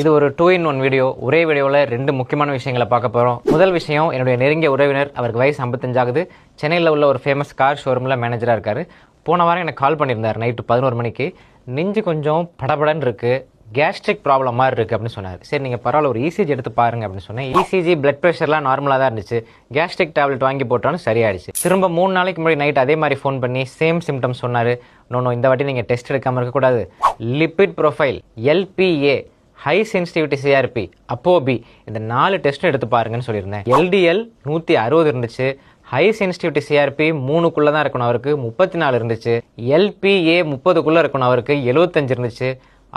இது ஒரு 2-in-1 video. ஒரே வீடியோவில் 2 முக்கியமான விஷயங்களை பார்க்க போகிறோம். முதல் விஷயம், என்னுடைய நெருங்கிய உறவினர், அவருக்கு வயசு 55 ஆகுது. சென்னையில் உள்ள ஒரு ஃபேமஸ் கார் ஷோரூமில் மேனேஜராக இருக்கார். போன வாரம் எனக்கு கால் பண்ணியிருந்தார் நைட்டு 11 மணிக்கு. நெஞ்சு கொஞ்சம் படபடன்னு இருக்குது, கேஸ்ட்ரிக் ப்ராப்ளம் மாதிரி இருக்குது அப்படின்னு சொன்னார். சரி, நீங்கள் பரவாயில்ல ஒரு இசிஜி எடுத்து பாருங்க அப்படின்னு சொன்னேன். இசிஜி பிளட் ப்ரெஷர்லாம் நார்மலாக தான் இருந்துச்சு. கேஸ்ட்ரிக் டேப்லெட் வாங்கி போட்டாலும் சரியாயிடுச்சு. திரும்ப 3 நாளைக்கு முன்னாடி நைட் அதே மாதிரி ஃபோன் பண்ணி சேம் சிம்டம்ஸ் சொன்னார். நோ இந்த வாட்டி நீங்கள் டெஸ்ட் எடுக்காமல் இருக்கக்கூடாது. Lipid profile, LPA, high sensitivity CRP, apoB, இந்த 4 டெஸ்ட்டும் எடுத்து பாருங்கன்னு சொல்லியிருந்தேன். எல்டிஎல் 160 இருந்துச்சு. ஹை சென்சிட்டிவிட்டி சிஆர்பி 3க்குள்ளே தான் இருக்கணும், அவருக்கு 34 இருந்துச்சு. எல்பிஏ 30க்குள்ளே இருக்கணும், அவருக்கு 75 இருந்துச்சு.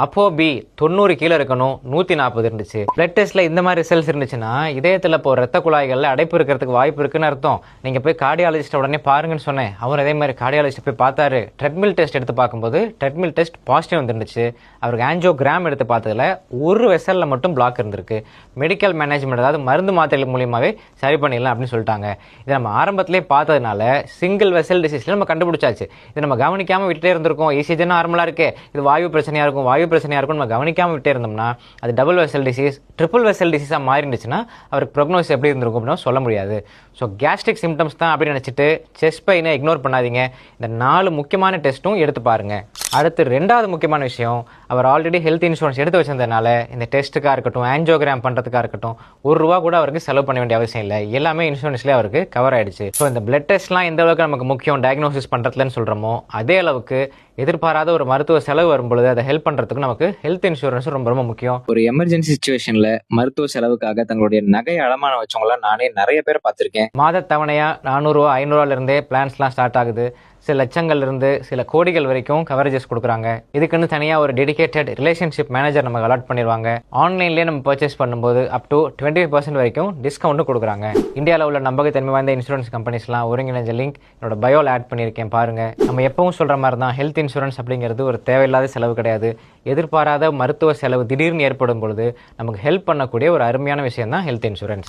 அப்போபி 90 கீழே இருக்கணும், 140 இருந்துச்சு. பிளட் டெஸ்ட்ல இந்த மாதிரி ரிசல்ட்ஸ் இருந்துச்சுன்னா இதயத்தில் இப்போ ரத்த குழாய்களில் அடைப்பு இருக்கிறதுக்கு வாய்ப்பு இருக்குன்னு அர்த்தம். நீங்கள் போய் கார்டியாலஜிஸ்ட் உடனே பாருங்கன்னு சொன்னேன். அவர் அதே மாதிரி கார்டியாலஜிஸ்ட் போய் பார்த்தாரு. ட்ரெட்மில் டெஸ்ட் எடுத்து பார்க்கும்போது ட்ரெட்மில் டெஸ்ட் பாசிட்டிவ் வந்துருந்துச்சு. அவருக்கு ஆன்ஜியோகிராம் எடுத்து பார்த்ததுல ஒரு வெசலில் மட்டும் பிளாக் இருந்திருக்கு. மெடிக்கல் மேனேஜ்மெண்ட், அதாவது மருந்து மாத்திரைகள் மூலியமாகவே சரி பண்ணிடலாம் அப்படின்னு சொல்லிட்டாங்க. இதை நம்ம ஆரம்பத்திலே பார்த்ததுனால சிங்கிள் வெசல் டிசீஸ்ல நம்ம கண்டுபிடிச்சாச்சு. இதை நம்ம கவனிக்காமல் விட்டுட்டே இருந்திருக்கோம். இசிஜி நார்மலாக இருக்கே, இது வாயு பிரச்சனையாக இருக்கும், வாயு பிரச்சனையாக இருக்கும், நம்ம கவனிக்காமல் விட்டே இருந்தோம்னா அது double vessel disease, triple vessel டிசீஸாக மாறிடுச்சுன்னா அவருக்கு ப்ரோக்னோசிஸ் எப்படி இருந்திருக்கும் அப்படின்னு சொல்ல முடியாது. ஸோ கேஸ்ட்ரிக் சிம்டம்ஸ் தான் அப்படின்னு நினச்சிட்டு செஸ்ட் பெயினை இக்னோர் பண்ணாதீங்க. இந்த 4 முக்கியமான டெஸ்ட்டும் எடுத்து பாருங்க. அடுத்து 2வது முக்கியமான விஷயம், அவர் ஆல்ரெடி ஹெல்த் இன்சூரன்ஸ் எடுத்து வச்சிருந்ததுனால இந்த டெஸ்ட்டுக்காக இருக்கட்டும், ஆன்ஜியோகிராம் பண்ணுறதுக்காக இருக்கட்டும், ₹1 கூட அவருக்கு செலவு பண்ண வேண்டிய அவசியம் இல்லை. எல்லாமே இன்சூரன்ஸ்லேயே அவருக்கு கவர் ஆயிடுச்சு. ஸோ இந்த பிளட் டெஸ்ட்லாம் எந்த அளவுக்கு நமக்கு முக்கியம் டயக்னோசிஸ் பண்ணுறதுலன்னு சொல்கிறோமோ, அதே அளவுக்கு எதிர்பாராத ஒரு மருத்துவ செலவு வரும்பொழுது அதை ஹெல்ப் பண்ணுறதுக்கு நமக்கு ஹெல்த் இன்சூரன்ஸ் ரொம்ப ரொம்ப முக்கியம். ஒரு எமர்ஜென்சி சுச்சுவேஷனில் மருத்துவ செலவுக்காக தங்களுடைய நகை அடமான வச்சவங்களாம் நானே நிறைய பேர் பார்த்துருக்கேன். மாத தவணையாக ₹400, ₹500 பிளான்ஸ்லாம் ஸ்டார்ட் ஆகுது. சில லட்சங்கள்ல இருந்து சில கோடிகள் வரைக்கும் கவரேஜஸ் கொடுக்குறாங்க. இதுக்குன்னு தனியாக ஒரு டெடிகேட்டட் ரிலேஷன்ஷிப் மேனேஜர் நமக்கு அலாட் பண்ணிடுவாங்க. ஆன்லைன்லேயே நம்ம பர்ச்சேஸ் பண்ணும்போது அப் டு 20% வரைக்கும் டிஸ்கவுண்ட்டும் கொடுக்குறாங்க. இந்தியாவில் உள்ள நம்பகத்தன்மை வாய்ந்த இன்சூரன்ஸ் கம்பெனிஸ்லாம் ஒருங்கிணைஞ்ச லிங்க் என்னோட பயோவில் ஆட் பண்ணியிருக்கேன், பாருங்க. நம்ம எப்பவும் சொல்ற மாதிரி தான், ஹெல்த் இன்சூரன்ஸ் அப்படிங்கிறது ஒரு தேவையில்லாத செலவு கிடையாது. எதிர்பாராத மருத்துவ செலவு திடீர்னு ஏற்படும் பொழுது நமக்கு ஹெல்ப் பண்ணக்கூடிய ஒரு அருமையான விஷயம் தான் ஹெல்த் இன்சூரன்ஸ்.